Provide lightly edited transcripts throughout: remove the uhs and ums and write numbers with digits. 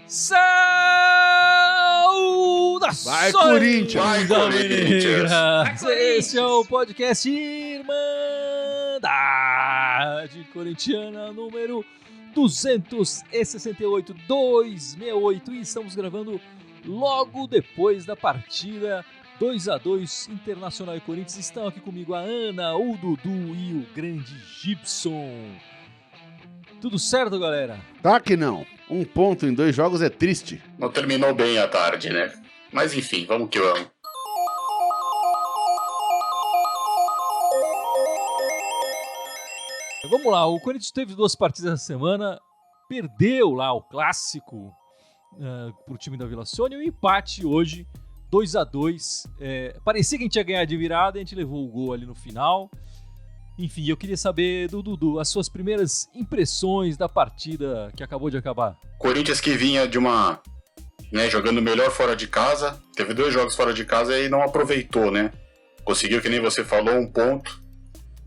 Saudações! Vai, Corinthians! Vai, Corinthians! Esse é o podcast Irmandade Corintiana número 268, 268, e estamos gravando logo depois da partida 2-2 Internacional e Corinthians. Estão aqui comigo a Ana, o Dudu e o grande Gibson. Tudo certo, galera? Tá que não. 1 ponto em 2 jogos é triste. Não terminou bem a tarde, né? Mas enfim, vamos que vamos. Vamos lá, o Corinthians teve 2 partidas na semana, perdeu lá o clássico pro time da Vila Sônia, e o empate hoje, 2-2. Parecia que a gente ia ganhar de virada, a gente levou o gol ali no final. Enfim, eu queria saber do Dudu, as suas primeiras impressões da partida que acabou de acabar. Corinthians que vinha de uma... jogando melhor fora de casa, teve 2 jogos fora de casa e não aproveitou, né? Conseguiu, que nem você falou, 1 ponto.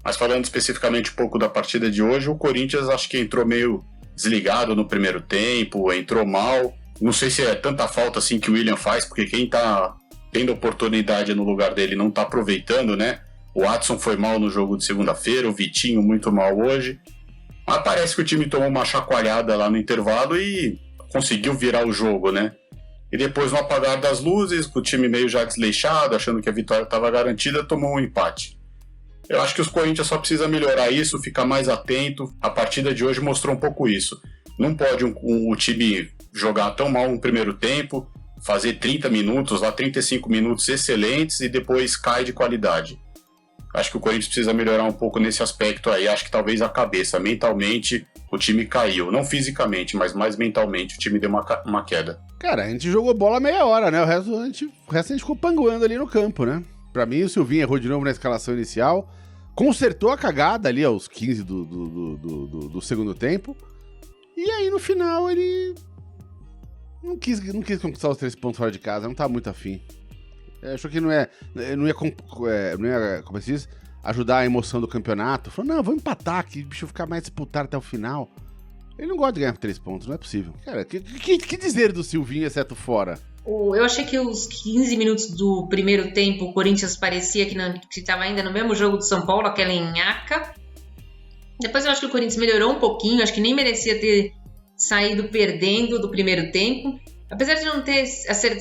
Mas falando especificamente um pouco da partida de hoje, o Corinthians acho que entrou meio desligado no primeiro tempo, entrou mal. Não sei se é tanta falta assim que o William faz, porque quem tá tendo oportunidade no lugar dele não tá aproveitando, né? O Watson foi mal no jogo de segunda-feira, o Vitinho muito mal hoje. Mas parece que o time tomou uma chacoalhada lá no intervalo e conseguiu virar o jogo, né? E depois, no apagar das luzes, com o time meio já desleixado, achando que a vitória estava garantida, tomou um empate. Eu acho que os Corinthians só precisam melhorar isso, ficar mais atento. A partida de hoje mostrou um pouco isso. Não pode o time jogar tão mal no primeiro tempo, fazer 30 minutos, lá 35 minutos excelentes e depois cai de qualidade. Acho que o Corinthians precisa melhorar um pouco nesse aspecto aí. Acho que talvez a cabeça, mentalmente, o time caiu. Não fisicamente, mas mais mentalmente, o time deu uma queda. Cara, a gente jogou bola meia hora, né? O resto a gente ficou panguando ali no campo, né? Pra mim, o Silvinho errou de novo na escalação inicial, consertou a cagada ali aos 15 do segundo tempo, e aí no final ele não quis conquistar os 3 pontos fora de casa, não tá muito afim. Achou que não ia, como se diz, ajudar a emoção do campeonato. Falou, não, vamos empatar aqui, o bicho ficar mais disputado até o final. Ele não gosta de ganhar por 3 pontos, não é possível. Cara, que dizer do Silvinho, exceto fora? Eu achei que os 15 minutos do primeiro tempo, o Corinthians parecia que estava ainda no mesmo jogo do São Paulo, aquela nhaca. Depois eu acho que o Corinthians melhorou um pouquinho, acho que nem merecia ter saído perdendo do primeiro tempo. Apesar de não ter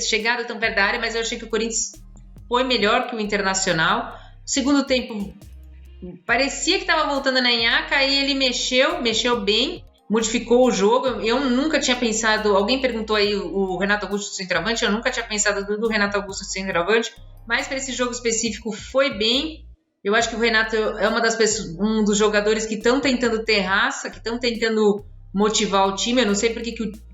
chegado tão perto da área, mas eu achei que o Corinthians foi melhor que o Internacional. O segundo tempo parecia que estava voltando na nhaca, aí ele mexeu bem, modificou o jogo. Eu nunca tinha pensado, alguém perguntou aí o Renato Augusto centroavante, eu nunca tinha pensado do Renato Augusto centroavante, mas para esse jogo específico foi bem. Eu acho que o Renato é um dos jogadores que estão tentando ter raça, que estão tentando motivar o time. Eu não sei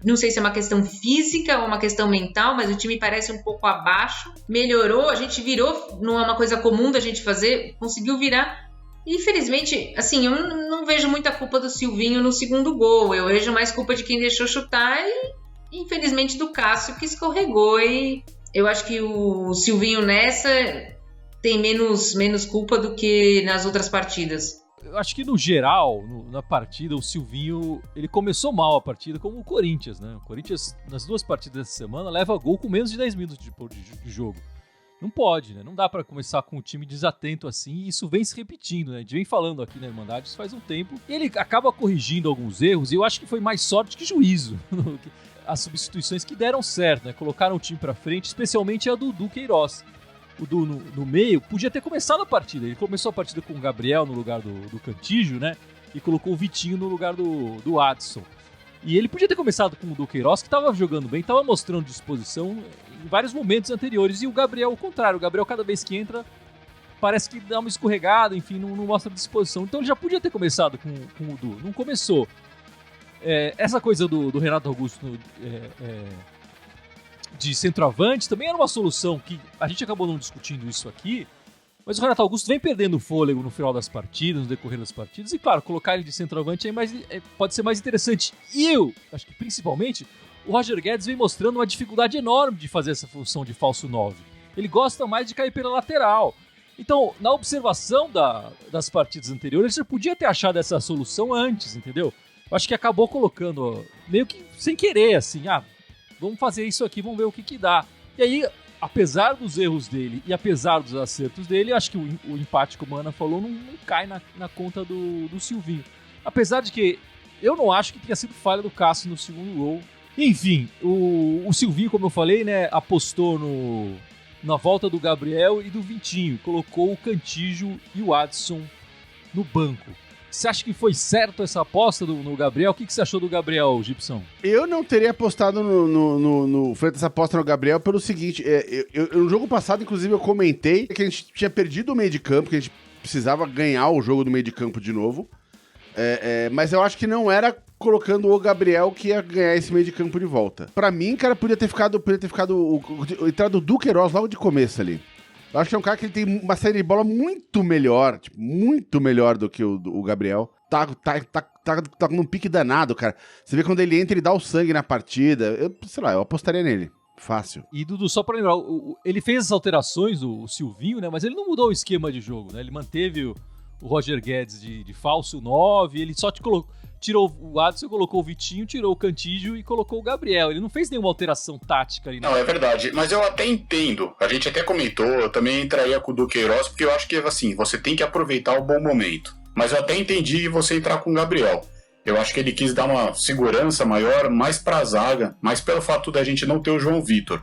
não sei se é uma questão física ou uma questão mental, mas o time parece um pouco abaixo. Melhorou, a gente virou, não é uma coisa comum da gente fazer, conseguiu virar. Infelizmente, assim, eu não vejo muita culpa do Silvinho no segundo gol. Eu vejo mais culpa de quem deixou chutar e, infelizmente, do Cássio, que escorregou. E eu acho que o Silvinho nessa tem menos culpa do que nas outras partidas. Eu acho que no geral, na partida, o Silvinho, ele começou mal a partida, como o Corinthians, né? O Corinthians, nas 2 partidas dessa semana, leva gol com menos de 10 minutos de jogo. Não pode, né? Não dá pra começar com um time desatento assim, e isso vem se repetindo, né? A gente vem falando aqui na Irmandade isso faz um tempo, e ele acaba corrigindo alguns erros, e eu acho que foi mais sorte que juízo. As substituições que deram certo, né? Colocaram o time pra frente, especialmente a do Queiroz. O Du no meio podia ter começado a partida. Ele começou a partida com o Gabriel no lugar do Cantígio, né? E colocou o Vitinho no lugar do Adson. E ele podia ter começado com o Du Queiroz, que estava jogando bem, estava mostrando disposição em vários momentos anteriores. E o Gabriel, ao contrário. O Gabriel, cada vez que entra, parece que dá uma escorregada, enfim, não mostra disposição. Então ele já podia ter começado com o Du. Não começou. Essa coisa do Renato Augusto de centroavante também era uma solução que a gente acabou não discutindo isso aqui, mas o Renato Augusto vem perdendo fôlego no final das partidas, no decorrer das partidas, e claro, colocar ele de centroavante pode ser mais interessante. E eu acho que principalmente o Roger Guedes vem mostrando uma dificuldade enorme de fazer essa função de falso 9. Ele gosta mais de cair pela lateral. Então, na observação das partidas anteriores, você podia ter achado essa solução antes, entendeu? Eu acho que acabou colocando, meio que sem querer, assim, vamos fazer isso aqui, vamos ver o que dá. E aí, apesar dos erros dele e apesar dos acertos dele, acho que o empate, como a Ana falou, não cai na conta do Silvinho. Apesar de que eu não acho que tenha sido falha do Cássio no segundo gol. Enfim, o Silvinho, como eu falei, né, apostou na volta do Gabriel e do Vitinho. Colocou o Cantígio e o Adson no banco. Você acha que foi certo essa aposta no Gabriel? O que você achou do Gabriel, Gibson? Eu não teria apostado frente essa aposta no Gabriel pelo seguinte, no jogo passado, inclusive, eu comentei que a gente tinha perdido o meio de campo, que a gente precisava ganhar o jogo do meio de campo de novo, mas eu acho que não era colocando o Gabriel que ia ganhar esse meio de campo de volta. Pra mim, cara, podia ter ficado entrado o Duqueiroz logo de começo ali. Eu acho que é um cara que ele tem uma saída de bola muito melhor, tipo, muito melhor do que o Gabriel. Tá num pique danado, cara. Você vê quando ele entra, ele dá o sangue na partida. Eu apostaria nele. Fácil. E, Dudu, só pra lembrar, ele fez as alterações, o Silvinho, né? Mas ele não mudou o esquema de jogo, né? Ele manteve o Roger Guedes de falso 9, ele só tirou o Adson, colocou o Vitinho, tirou o Cantígio e colocou o Gabriel. Ele não fez nenhuma alteração tática ali. Não, é verdade. Mas eu até entendo. A gente até comentou, eu também entraria com o Duqueiroz, porque eu acho que, assim, você tem que aproveitar o bom momento. Mas eu até entendi você entrar com o Gabriel. Eu acho que ele quis dar uma segurança maior, mais pra zaga, mais pelo fato da gente não ter o João Vitor.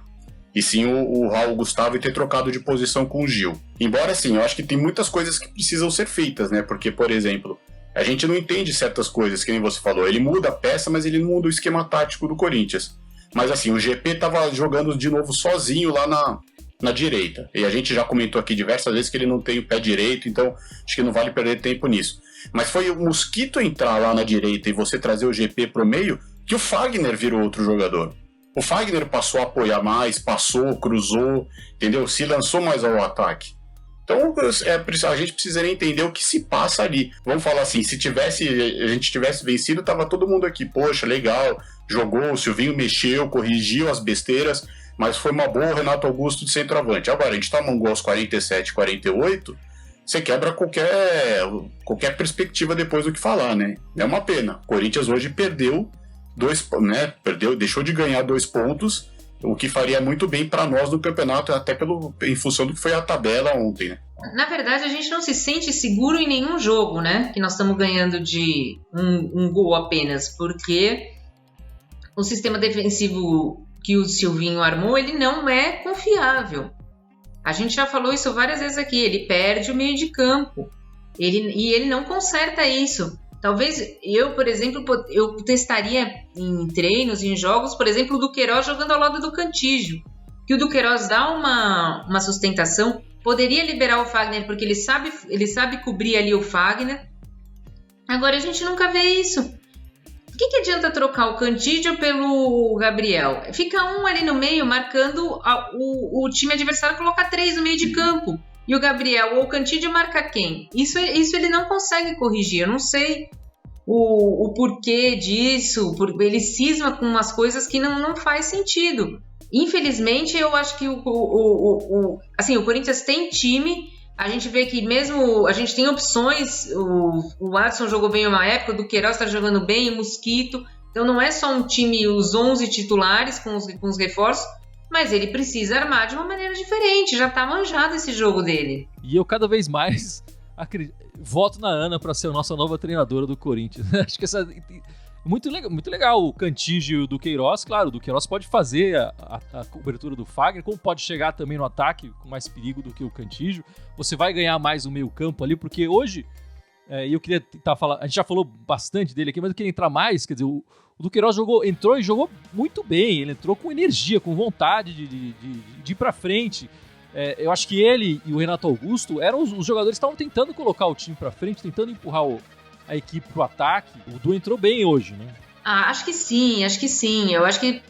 E sim o Raul Gustavo e ter trocado de posição com o Gil. Embora, assim, eu acho que tem muitas coisas que precisam ser feitas, né? Porque, por exemplo, a gente não entende certas coisas, que nem você falou. Ele muda a peça, mas ele não muda o esquema tático do Corinthians. Mas assim, o GP tava jogando de novo sozinho lá na direita. E a gente já comentou aqui diversas vezes que ele não tem o pé direito, então acho que não vale perder tempo nisso. Mas foi o Mosquito entrar lá na direita e você trazer o GP pro meio, que o Fagner virou outro jogador. O Fagner passou a apoiar mais, cruzou, entendeu? Se lançou mais ao ataque. Então, a gente precisaria entender o que se passa ali. Vamos falar assim, se a gente tivesse vencido, tava todo mundo aqui, poxa, legal, jogou, o Silvinho mexeu, corrigiu as besteiras, mas foi uma boa o Renato Augusto de centroavante. Agora, a gente toma um gol aos 47, 48, você quebra qualquer perspectiva depois do que falar, né? É uma pena. O Corinthians hoje perdeu deixou de ganhar 2 pontos, o que faria muito bem para nós no campeonato, até em função do que foi a tabela ontem, né? Na verdade, a gente não se sente seguro em nenhum jogo, né? Que nós estamos ganhando de um gol apenas, porque o sistema defensivo que o Silvinho armou, ele não é confiável. A gente já falou isso várias vezes aqui, ele perde o meio de campo, e ele não conserta isso. Talvez eu, por exemplo, eu testaria em treinos, em jogos, por exemplo, o Duqueiroz jogando ao lado do Cantígio. Que o Duqueiroz dá uma sustentação, poderia liberar o Fagner, porque ele sabe cobrir ali o Fagner. Agora a gente nunca vê isso. O que adianta trocar o Cantígio pelo Gabriel? Fica um ali no meio, marcando o time adversário, coloca 3 no meio de campo. E o Gabriel ou o Cantígio marca quem? Isso ele não consegue corrigir. Eu não sei o porquê disso. Ele cisma com umas coisas que não faz sentido. Infelizmente, eu acho que o Corinthians tem time. A gente vê que mesmo a gente tem opções. O Adson jogou bem uma época, o Duqueiroz está jogando bem, o Mosquito. Então não é só um time, os 11 titulares com os reforços. Mas ele precisa armar de uma maneira diferente. Já tá manjado esse jogo dele. E eu cada vez mais voto na Ana para ser a nossa nova treinadora do Corinthians. Acho que muito legal o Cantígio e o Duqueiroz. Claro, o Duqueiroz pode fazer a cobertura do Fagner, como pode chegar também no ataque com mais perigo do que o Cantígio. Você vai ganhar mais o meio campo ali, porque hoje, eu queria tentar falar, a gente já falou bastante dele aqui, mas eu queria entrar mais, quer dizer, o Duqueiroz entrou e jogou muito bem, ele entrou com energia, com vontade de ir pra frente. Eu acho que ele e o Renato Augusto eram os jogadores que estavam tentando colocar o time pra frente, tentando empurrar a equipe pro ataque. O Du entrou bem hoje, né? Acho que sim. Eu acho que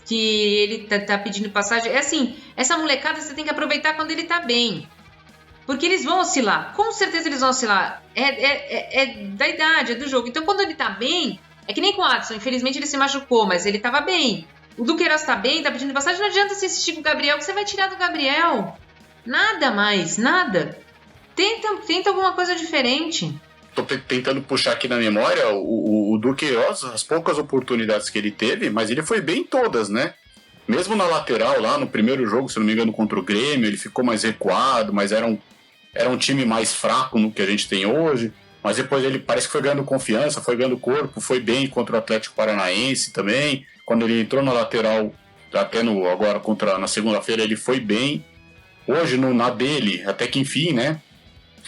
ele tá pedindo passagem. É assim, essa molecada você tem que aproveitar quando ele tá bem. Porque eles vão oscilar, com certeza eles vão oscilar. É da idade, é do jogo. Então quando ele tá bem, é que nem com o Adson, infelizmente ele se machucou, mas ele tava bem. O Duqueiroz tá bem, tá pedindo passagem, não adianta você insistir com o Gabriel, que você vai tirar do Gabriel. Nada mais, nada. Tenta alguma coisa diferente. Tô tentando puxar aqui na memória o Duqueiroz, as poucas oportunidades que ele teve, mas ele foi bem em todas, né? Mesmo na lateral, lá no primeiro jogo, se não me engano, contra o Grêmio, ele ficou mais recuado, mas era um time mais fraco no que a gente tem hoje. Mas depois ele parece que foi ganhando confiança, foi ganhando corpo, foi bem contra o Atlético Paranaense também. Quando ele entrou na lateral, até agora na segunda-feira, ele foi bem. Hoje, na dele, até que enfim, né?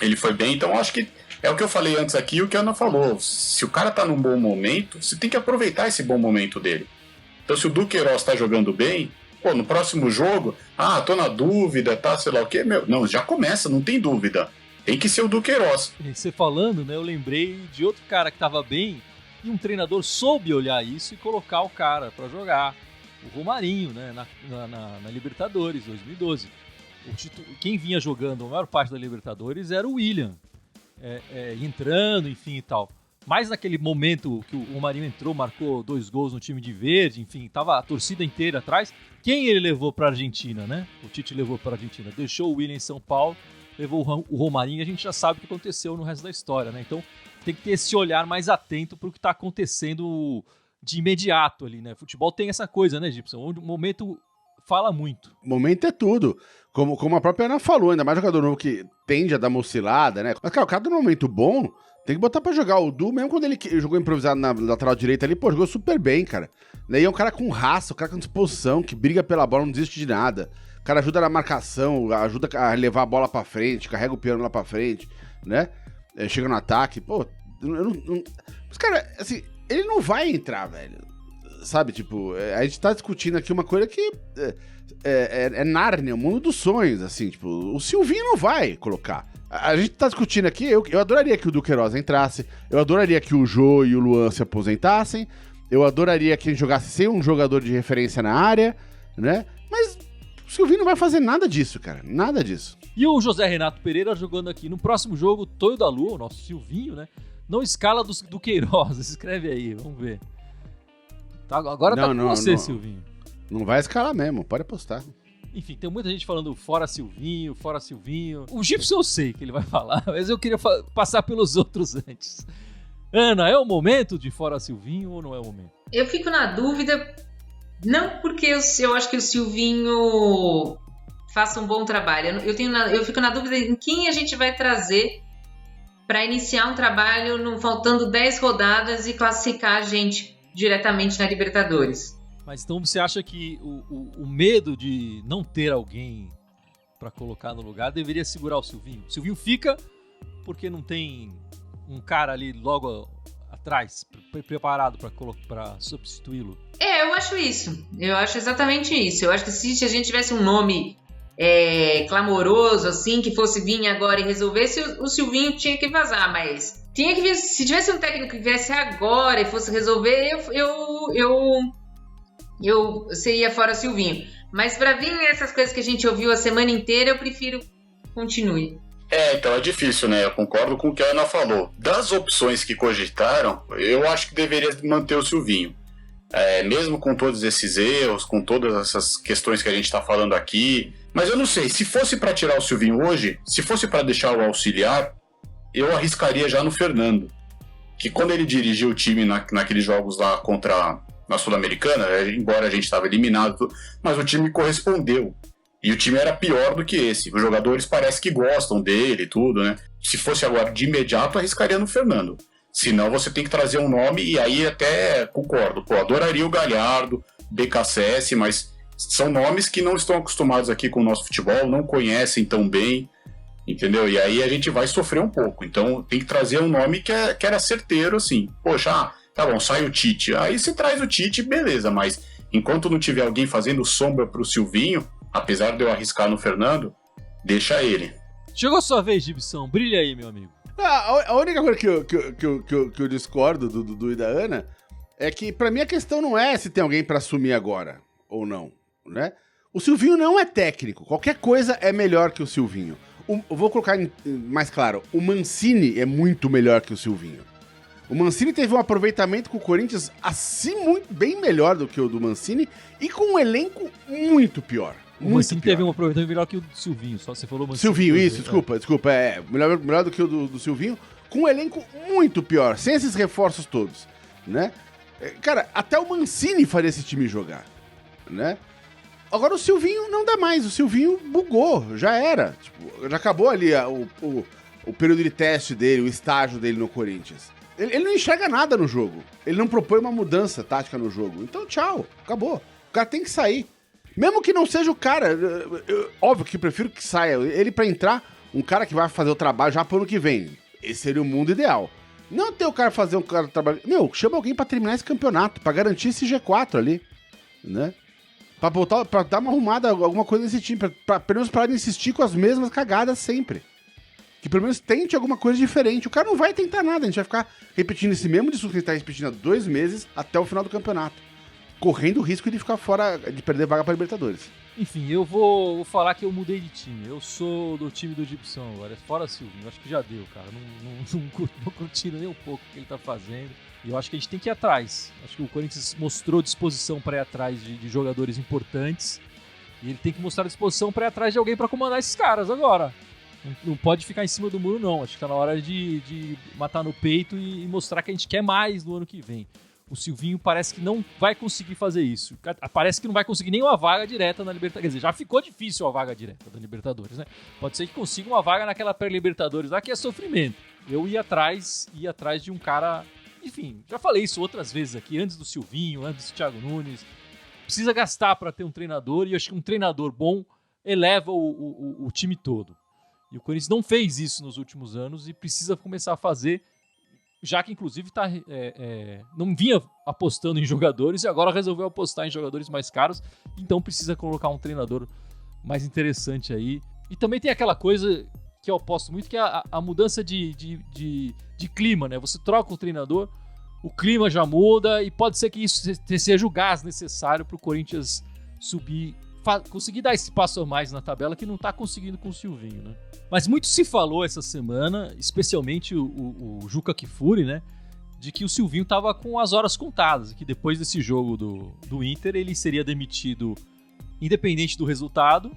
Ele foi bem, então acho que é o que eu falei antes aqui, o que a Ana falou. Se o cara tá num bom momento, você tem que aproveitar esse bom momento dele. Então, se o Duqueiroz tá jogando bem, no próximo jogo, tô na dúvida, sei lá o quê, não, já começa, não tem dúvida. Tem que ser o Duqueiroz. E você falando, né, eu lembrei de outro cara que tava bem e um treinador soube olhar isso e colocar o cara pra jogar. O Romarinho, né, na Libertadores, 2012. Quem vinha jogando a maior parte da Libertadores era o William. Entrando, enfim e tal. Mas naquele momento que o Romarinho entrou, marcou 2 gols no time de verde, enfim, tava a torcida inteira atrás. Quem ele levou pra Argentina, né? O Tite levou pra Argentina. Deixou o William em São Paulo, levou o Romarinho e a gente já sabe o que aconteceu no resto da história, né? Então tem que ter esse olhar mais atento pro que tá acontecendo de imediato ali, né? Futebol tem essa coisa, né, Gibson? O momento fala muito. Momento é tudo. Como a própria Ana falou, ainda mais jogador novo que tende a dar uma oscilada, né? Mas, cara, o cara tá num momento bom, tem que botar pra jogar. O Du, mesmo quando ele jogou improvisado na lateral direita ali, jogou super bem, cara. Daí é um cara com raça, um cara com disposição, que briga pela bola, não desiste de nada. O cara ajuda na marcação, ajuda a levar a bola pra frente, carrega o piano lá pra frente, né? Chega no ataque, Mas, cara, assim, ele não vai entrar, velho. Sabe, tipo, a gente tá discutindo aqui uma coisa que é Nárnia, o mundo dos sonhos, assim, tipo, o Silvinho não vai colocar. A gente tá discutindo aqui, eu adoraria que o Duqueiroz entrasse, eu adoraria que o Jô e o Luan se aposentassem, eu adoraria que a gente jogasse sem um jogador de referência na área, né? Mas o Silvinho não vai fazer nada disso, cara, nada disso. E o José Renato Pereira jogando aqui no próximo jogo, Tonho da Lua, o nosso Silvinho, né? Não escala do Queiroz, escreve aí, vamos ver. Agora tá com você, Silvinho. Não vai escalar mesmo, pode apostar. Enfim, tem muita gente falando fora Silvinho, fora Silvinho. O Gibson eu sei que ele vai falar, mas eu queria passar pelos outros antes. Ana, é o momento de fora Silvinho ou não é o momento? Eu fico na dúvida, não porque eu acho que o Silvinho faça um bom trabalho. Eu fico na dúvida em quem a gente vai trazer para iniciar um trabalho faltando 10 rodadas e classificar a gente diretamente na Libertadores. Mas então você acha que o medo de não ter alguém para colocar no lugar deveria segurar o Silvinho? O Silvinho fica porque não tem um cara ali logo atrás preparado para substituí-lo? Eu acho isso. Eu acho exatamente isso. Eu acho que se a gente tivesse um nome clamoroso, assim, que fosse vir agora e resolvesse, o Silvinho tinha que vazar, mas tinha que vir, se tivesse um técnico que viesse agora e fosse resolver, eu seria fora Silvinho. Mas para vir essas coisas que a gente ouviu a semana inteira, eu prefiro continue. Então é difícil, né? Eu concordo com o que a Ana falou. Das opções que cogitaram, eu acho que deveria manter o Silvinho. Mesmo com todos esses erros, com todas essas questões que a gente está falando aqui. Mas eu não sei, se fosse para tirar o Silvinho hoje, se fosse para deixar o auxiliar, eu arriscaria já no Fernando. Que quando ele dirigiu o time naqueles jogos lá na Sul-Americana, embora a gente estava eliminado, mas o time correspondeu. E o time era pior do que esse. Os jogadores parece que gostam dele e tudo, né? Se fosse agora de imediato, arriscaria no Fernando. Senão você tem que trazer um nome, e aí até concordo. Adoraria o Galhardo, BKSS, mas são nomes que não estão acostumados aqui com o nosso futebol, não conhecem tão bem, entendeu? E aí a gente vai sofrer um pouco. Então tem que trazer um nome que era certeiro, assim. Poxa, tá bom, sai o Tite. Aí você traz o Tite, beleza, mas enquanto não tiver alguém fazendo sombra pro Silvinho, apesar de eu arriscar no Fernando, deixa ele. Chegou a sua vez, Gibson. Brilha aí, meu amigo. A única coisa que eu discordo do Dudu e da Ana é que, pra mim, a questão não é se tem alguém pra assumir agora ou não, né? O Silvinho não é técnico. Qualquer coisa é melhor que o Silvinho. Eu vou colocar mais claro. O Mancini é muito melhor que o Silvinho. O Mancini teve um aproveitamento com o Corinthians assim bem melhor do que o do Mancini e com um elenco muito pior. O Mancini teve um aproveitamento melhor que o do Silvinho, só você falou Mancini. Silvinho, isso, desculpa. Melhor do que o do Silvinho, com um elenco muito pior, sem esses reforços todos, né? Cara, até o Mancini faria esse time jogar, né? Agora o Silvinho não dá mais, o Silvinho bugou, já era. Tipo, já acabou ali o período de teste dele, o estágio dele no Corinthians. Ele não enxerga nada no jogo. Ele não propõe uma mudança tática no jogo. Então, tchau, acabou. O cara tem que sair. Mesmo que não seja o cara, óbvio que eu prefiro que saia. Ele pra entrar, um cara que vai fazer o trabalho já pro ano que vem. Esse seria o mundo ideal. Não ter o cara fazer um cara trabalho... chama alguém pra terminar esse campeonato, pra garantir esse G4 ali, né? Pra voltar, pra dar uma arrumada, alguma coisa nesse time, pra pelo menos parar de insistir com as mesmas cagadas sempre. Que pelo menos tente alguma coisa diferente. O cara não vai tentar nada, a gente vai ficar repetindo esse mesmo discurso que ele tá repetindo há 2 meses até o final do campeonato. Correndo o risco de ficar fora, de perder vaga pra Libertadores. Enfim, eu vou falar que eu mudei de time. Eu sou do time do Gibson agora, fora Silvinho. Acho que já deu, cara. Não curtindo nem um pouco o que ele tá fazendo. E eu acho que a gente tem que ir atrás. Acho que o Corinthians mostrou disposição para ir atrás de jogadores importantes. E ele tem que mostrar disposição para ir atrás de alguém para comandar esses caras agora. Não pode ficar em cima do muro, não. Acho que tá na hora de matar no peito e mostrar que a gente quer mais no ano que vem. O Silvinho parece que não vai conseguir fazer isso. Parece que não vai conseguir nem uma vaga direta na Libertadores. Quer dizer, já ficou difícil a vaga direta da Libertadores, né? Pode ser que consiga uma vaga naquela pré-Libertadores lá que é sofrimento. Eu ia atrás de um cara... Enfim, já falei isso outras vezes aqui, antes do Silvinho, antes do Thiago Nunes. Precisa gastar para ter um treinador, e eu acho que um treinador bom eleva o time todo. E o Corinthians não fez isso nos últimos anos e precisa começar a fazer, já que inclusive não vinha apostando em jogadores e agora resolveu apostar em jogadores mais caros, então precisa colocar um treinador mais interessante aí. E também tem aquela coisa que eu aposto muito, que é a mudança de clima, né? Você troca o treinador, o clima já muda e pode ser que isso seja o gás necessário para o Corinthians subir, conseguir dar esse passo a mais na tabela que não está conseguindo com o Silvinho, né? Mas muito se falou essa semana, especialmente o Juca Kfouri, né? De que o Silvinho estava com as horas contadas, que depois desse jogo do Inter ele seria demitido independente do resultado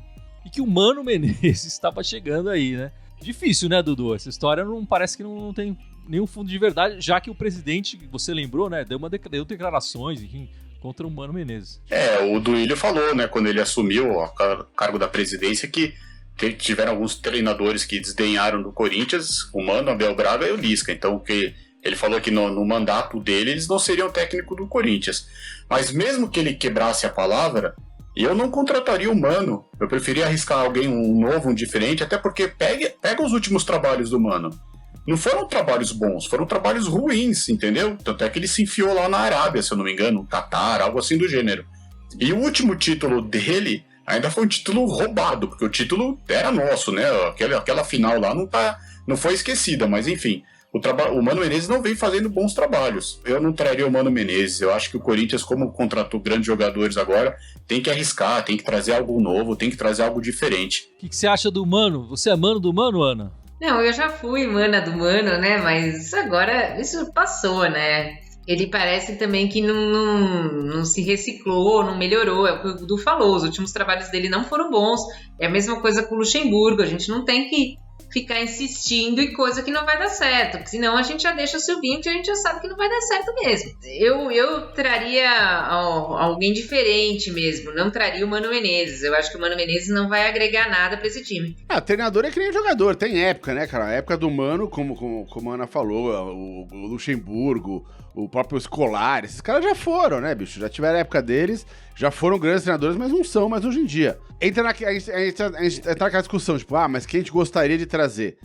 e que o Mano Menezes estava chegando aí, né? Difícil, né, Dudu? Essa história parece que não tem nenhum fundo de verdade, já que o presidente, você lembrou, né, deu declarações, enfim, contra o Mano Menezes. O Duílio falou, né, quando ele assumiu o cargo da presidência, que tiveram alguns treinadores que desdenharam do Corinthians, o Mano, Abel Braga e o Lisca. Então, que ele falou que no mandato dele eles não seriam técnico do Corinthians. Mas mesmo que ele quebrasse a palavra, eu não contrataria o Mano. Eu preferia arriscar alguém, um novo, um diferente, até porque pega os últimos trabalhos do Mano. Não foram trabalhos bons, foram trabalhos ruins, entendeu? Tanto é que ele se enfiou lá na Arábia, se eu não me engano, no Catar, algo assim do gênero. E o último título dele ainda foi um título roubado, porque o título era nosso, né? Aquela final lá não foi esquecida, mas enfim. O Mano Menezes não vem fazendo bons trabalhos. Eu não traria o Mano Menezes. Eu acho que o Corinthians, como contratou grandes jogadores agora, tem que arriscar, tem que trazer algo novo, tem que trazer algo diferente. O que você acha do Mano? Você é Mano do Mano, Ana? Não, eu já fui mana do Mano, né? Mas agora isso passou, né? Ele parece também que não se reciclou, não melhorou. É o que o Dudu falou, os últimos trabalhos dele não foram bons. É a mesma coisa com o Luxemburgo. A gente não tem que ficar insistindo em coisa que não vai dar certo, porque senão a gente já deixa o Silvinho, que a gente já sabe que não vai dar certo mesmo. Eu traria alguém diferente mesmo, não traria o Mano Menezes. Eu acho que o Mano Menezes não vai agregar nada pra esse time. Treinador é que nem jogador, tem época, né, cara? A época do Mano, como a Ana falou, o Luxemburgo, o próprio Scolari, esses caras já foram, né, bicho? Já tiveram a época deles, já foram grandes treinadores, mas não são mais hoje em dia. A gente entra naquela discussão, tipo, mas quem a gente gostaria de trazer?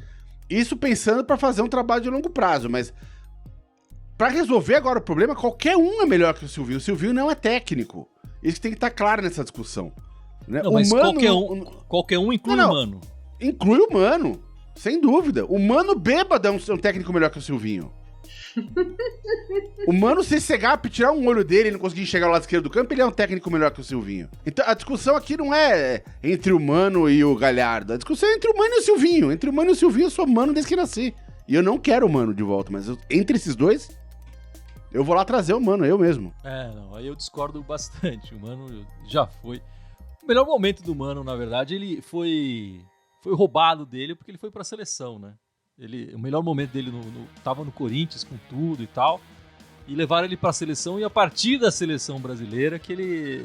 Isso pensando pra fazer um trabalho de longo prazo, mas pra resolver agora o problema, qualquer um é melhor que o Silvinho. O Silvinho não é técnico. Isso tem que estar claro nessa discussão. Né? Não, mas qualquer um inclui o Mano. Inclui o Mano, sem dúvida. O Mano bêbado é um técnico melhor que o Silvinho. O Mano, se cegar, tirar um olho dele e não conseguir enxergar o lado esquerdo do campo, ele é um técnico melhor que o Silvinho. Então a discussão aqui não é entre o Mano e o Galhardo. A discussão é entre o Mano e o Silvinho. Entre o Mano e o Silvinho, eu sou Mano desde que nasci. E eu não quero o Mano de volta, mas entre esses dois, eu vou lá trazer o Mano, eu mesmo. Aí eu discordo bastante. O Mano já foi. melhor momento do Mano, na verdade, ele foi roubado dele porque ele foi pra seleção, né? O melhor momento dele tava no Corinthians com tudo e tal, e levaram ele pra seleção, e a partir da seleção brasileira que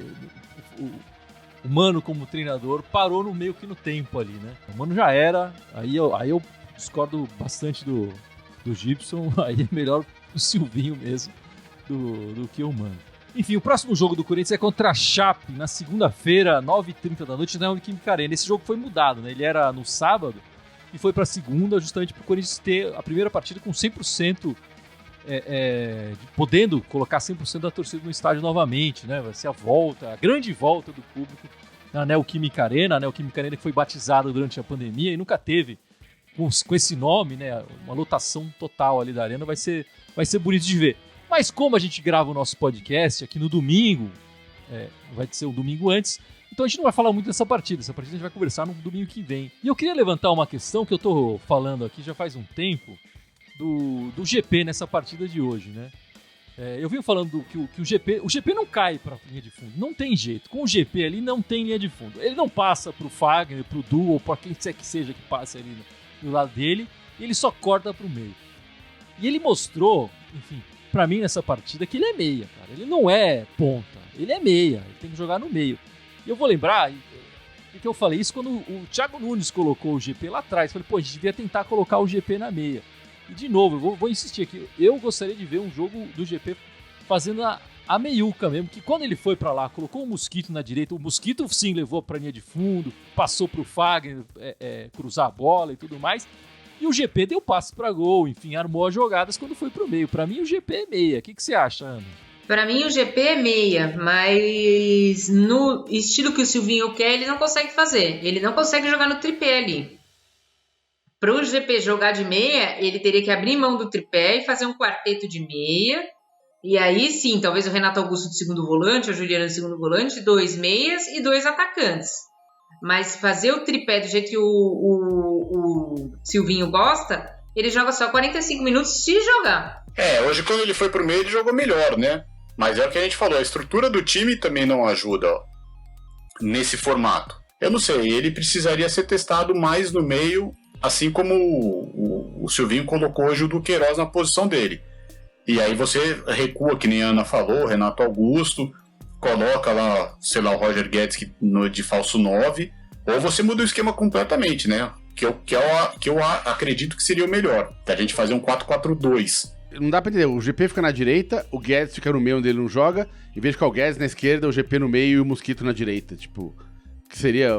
o Mano, como treinador, parou meio que no tempo ali, né? O Mano já era, aí eu discordo bastante do Gibson, aí é melhor o Silvinho mesmo do que o Mano. Enfim, o próximo jogo do Corinthians é contra a Chape, na segunda-feira, 9h30 da noite, na Neoquímica Arena. Esse jogo foi mudado, né? Ele era no sábado e foi pra segunda, justamente pro Corinthians ter a primeira partida com 100%, podendo colocar 100% da torcida no estádio novamente, né? Vai ser a grande volta do público na Neoquímica Arena. A Neoquímica Arena que foi batizada durante a pandemia e nunca teve com esse nome, né? Uma lotação total ali da arena, vai ser bonito de ver. Mas como a gente grava o nosso podcast aqui no domingo, vai ser um domingo antes, então a gente não vai falar muito dessa partida. Essa partida a gente vai conversar no domingo que vem. E eu queria levantar uma questão que eu tô falando aqui já faz um tempo, do GP nessa partida de hoje, né? Eu venho falando que o GP não cai pra linha de fundo, não tem jeito. Com o GP ali não tem linha de fundo. Ele não passa pro Fagner, pro Du, ou pra quem quer que seja que passe ali do lado dele, e ele só corta pro meio. E ele mostrou, enfim, pra mim nessa partida, que ele é meia, cara. Ele não é ponta, ele é meia, ele tem que jogar no meio. E eu vou lembrar que eu falei isso quando o Thiago Nunes colocou o GP lá atrás. Eu falei, pô, a gente devia tentar colocar o GP na meia. E de novo, eu vou insistir aqui, eu gostaria de ver um jogo do GP fazendo a meiuca mesmo, que quando ele foi pra lá, colocou o Mosquito na direita, o Mosquito sim levou pra linha de fundo, passou pro Fagner cruzar a bola e tudo mais, e o GP deu passe pra gol, enfim, armou as jogadas quando foi pro meio. Pra mim o GP é meia. O que você acha, Ana? Pra mim o GP é meia, mas no estilo que o Silvinho quer, ele não consegue fazer. Ele não consegue jogar no tripé ali. Pro GP jogar de meia, ele teria que abrir mão do tripé e fazer um quarteto de meia. E aí sim, talvez o Renato Augusto de segundo volante, o Juliano de segundo volante, 2 meias e 2 atacantes. Mas fazer o tripé do jeito que o Silvinho gosta, ele joga só 45 minutos se jogar. Hoje quando ele foi pro meio, ele jogou melhor, né? Mas é o que a gente falou, a estrutura do time também não ajuda, ó, nesse formato. Eu não sei, ele precisaria ser testado mais no meio, assim como o Silvinho colocou hoje o Duqueiroz na posição dele. E aí você recua, que nem a Ana falou, o Renato Augusto, coloca lá, sei lá, o Roger Guedes de falso 9, ou você muda o esquema completamente, né? Que eu acredito que seria o melhor, que a gente fazer um 4-4-2. Não dá pra entender, o GP fica na direita, o Guedes fica no meio onde ele não joga, em vez de ficar o Guedes na esquerda, o GP no meio e o Mosquito na direita, tipo, que seria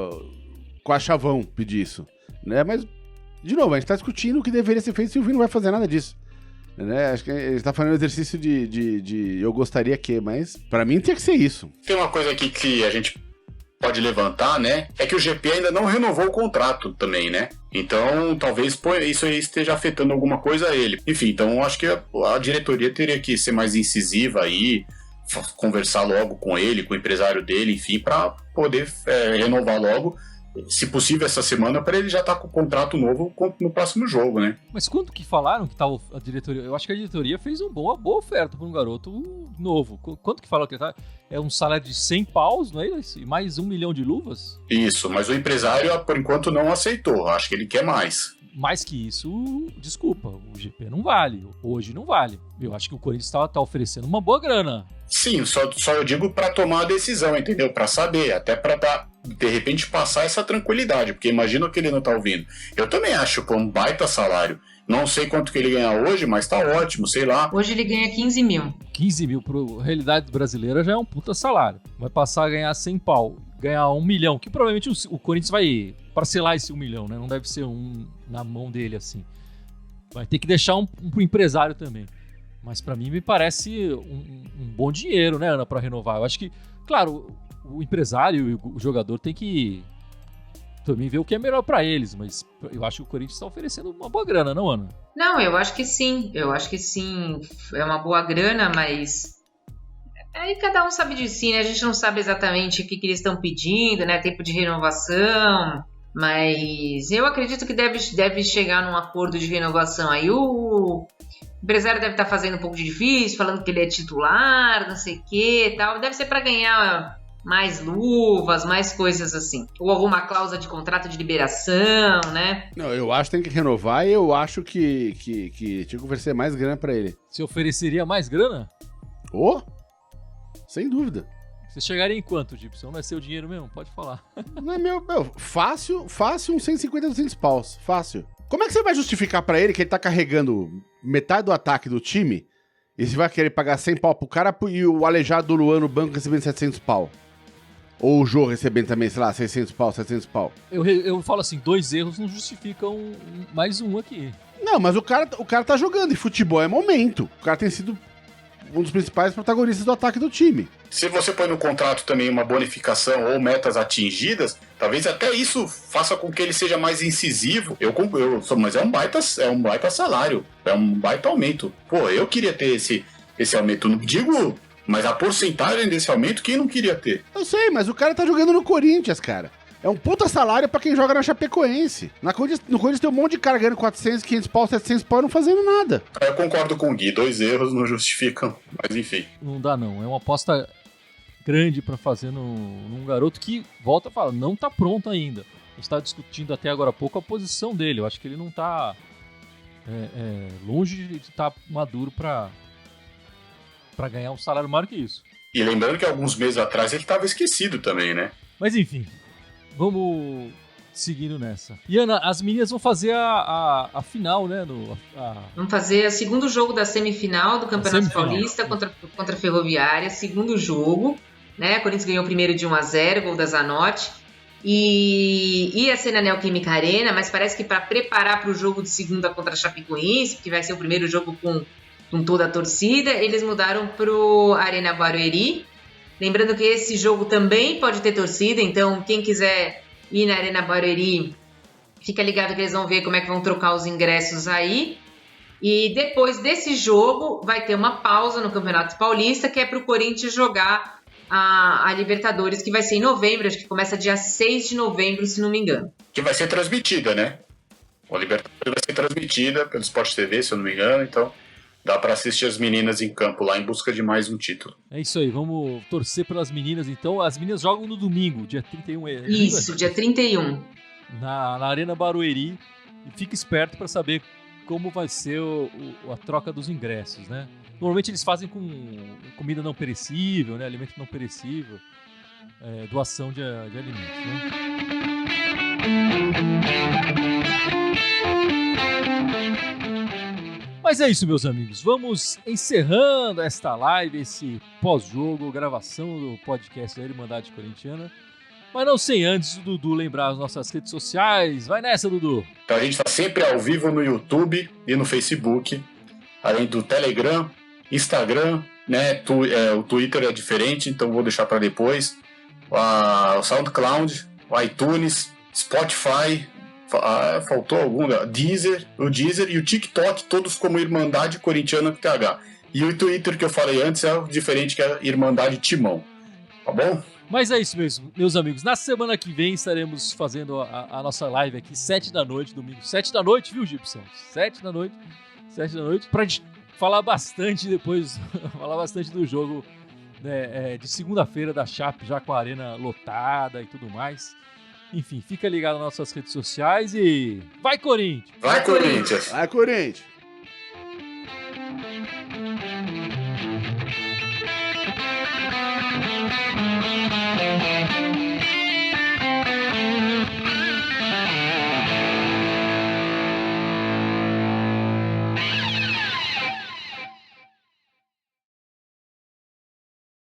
com a chavão pedir isso, né? Mas, de novo, a gente tá discutindo o que deveria ser feito, e o Silvinho não vai fazer nada disso. Né? Acho que ele tá fazendo um exercício de eu gostaria que, mas pra mim tinha que ser isso. Tem uma coisa aqui que a gente pode levantar, né? É que o GP ainda não renovou o contrato também, né? Então, talvez isso aí esteja afetando alguma coisa a ele. Enfim, então acho que a diretoria teria que ser mais incisiva aí, conversar logo com ele, com o empresário dele, enfim, pra poder renovar logo. Se possível, essa semana, para ele já estar com o contrato novo no próximo jogo, né? Mas quanto que falaram que tá a diretoria? Eu acho que a diretoria fez uma boa oferta para um garoto novo. Quanto que falaram que tá? É um salário de 100 paus, não é isso? E mais 1 milhão de luvas? Isso, mas o empresário, por enquanto, não aceitou. Acho que ele quer mais. Mais que isso, desculpa, o GP não vale. Hoje não vale. Eu acho que o Corinthians tá oferecendo uma boa grana. Sim, só eu digo para tomar a decisão, entendeu? Para saber, até para de repente passar essa tranquilidade, porque imagina que ele não tá ouvindo. Eu também acho um baita salário. Não sei quanto que ele ganha hoje, mas tá ótimo, sei lá. Hoje ele ganha 15 mil. 15 mil para realidade brasileira já é um puta salário. Vai passar a ganhar 100 pau, ganhar 1 milhão, que provavelmente o Corinthians vai parcelar esse 1 milhão, né? Não deve ser na mão dele assim. Vai ter que deixar pro empresário também. Mas pra mim me parece um bom dinheiro, né, Ana, pra renovar. Eu acho que, claro, o empresário e o jogador tem que também ver o que é melhor pra eles, mas eu acho que o Corinthians tá oferecendo uma boa grana, não, Ana? Não, eu acho que sim. Eu acho que sim. É uma boa grana, mas aí cada um sabe de si, né? A gente não sabe exatamente o que eles estão pedindo, né? Tempo de renovação. Mas eu acredito que deve chegar num acordo de renovação. Aí o empresário deve estar fazendo um pouco de difícil, falando que ele é titular, não sei o que e tal. Deve ser para ganhar mais luvas, mais coisas assim. Ou alguma cláusula de contrato de liberação, né? Não, eu acho que tem que renovar e eu acho que tinha que oferecer mais grana pra ele. Você ofereceria mais grana? Ô, sem dúvida. Você chegaria em quanto, Gibson? Não é seu dinheiro mesmo? Pode falar. Não é meu, fácil uns 150, 200 paus, fácil. Como é que você vai justificar pra ele que ele tá carregando metade do ataque do time e você vai querer pagar 100 pau pro cara e o aleijado do Luan no banco recebendo 700 pau? Ou o Jô recebendo também, sei lá, 600 pau, 700 pau? Eu falo assim, 2 erros não justificam mais um aqui. Não, mas o cara tá jogando e futebol é momento. O cara tem sido um dos principais protagonistas do ataque do time. Se você põe no contrato também uma bonificação ou metas atingidas, talvez até isso faça com que ele seja mais incisivo. Mas é um baita salário, é um baita aumento. Pô, eu queria ter esse aumento, não digo, mas a porcentagem desse aumento, quem não queria ter? Eu sei, mas o cara tá jogando no Corinthians, cara. É um puta salário pra quem joga na Chapecoense. No Corinthians tem um monte de cara ganhando 400, 500 pau, 700 pau e não fazendo nada. Eu concordo com o Gui, 2 erros não justificam, mas enfim. Não dá não, é uma aposta grande pra fazer num garoto que, volta a falar, não tá pronto ainda. A gente tá discutindo até agora há pouco a posição dele. Eu acho que ele não tá longe de estar maduro pra ganhar um salário maior que isso. E lembrando que alguns meses atrás ele estava esquecido também, né? Mas enfim, vamos seguindo nessa. E Ana, as meninas vão fazer a final, né? Vamos fazer o segundo jogo da semifinal do Campeonato Paulista contra a Ferroviária, segundo jogo, né? A Corinthians ganhou o primeiro de 1-0, gol da Zanotti. E ia ser na Neoquímica Arena, mas parece que para preparar para o jogo de segunda contra a Chapecoense, que vai ser o primeiro jogo com toda a torcida, eles mudaram pro Arena Barueri. Lembrando que esse jogo também pode ter torcida, então quem quiser ir na Arena Barueri, fica ligado que eles vão ver como é que vão trocar os ingressos aí. E depois desse jogo vai ter uma pausa no Campeonato Paulista, que é para o Corinthians jogar a Libertadores, que vai ser em novembro, acho que começa dia 6 de novembro, se não me engano. Que vai ser transmitida, né? A Libertadores vai ser transmitida pelo Sport TV, se eu não me engano, então dá para assistir as meninas em campo lá em busca de mais um título. É isso aí, vamos torcer pelas meninas então. As meninas jogam no domingo, dia 31. Isso, dia 31. Na Arena Barueri. E fica esperto para saber como vai ser a troca dos ingressos, né? Normalmente eles fazem com comida não perecível, né? Alimento não perecível, doação de alimentos, né? Mas é isso, meus amigos. Vamos encerrando esta live, esse pós-jogo, gravação do podcast da Irmandade Corintiana. Mas não sem antes o Dudu lembrar as nossas redes sociais. Vai nessa, Dudu! Então a gente está sempre ao vivo no YouTube e no Facebook, além do Telegram, Instagram, né? O Twitter é diferente, então vou deixar para depois. O SoundCloud, o iTunes, Spotify... faltou algum, o Deezer e o TikTok, todos como Irmandade Corintiana com TH. E o Twitter que eu falei antes é diferente, que é Irmandade Timão. Tá bom? Mas é isso mesmo, meus amigos. Na semana que vem estaremos fazendo a nossa live aqui, 7 da noite, domingo. 7 da noite, viu, Gibson? 7 da noite, pra gente falar bastante depois, falar bastante do jogo, né, de segunda-feira da Chape, já com a arena lotada e tudo mais. Enfim, fica ligado nas nossas redes sociais e... Vai, Corinthians! Vai, Corinthians! Vai, Corinthians!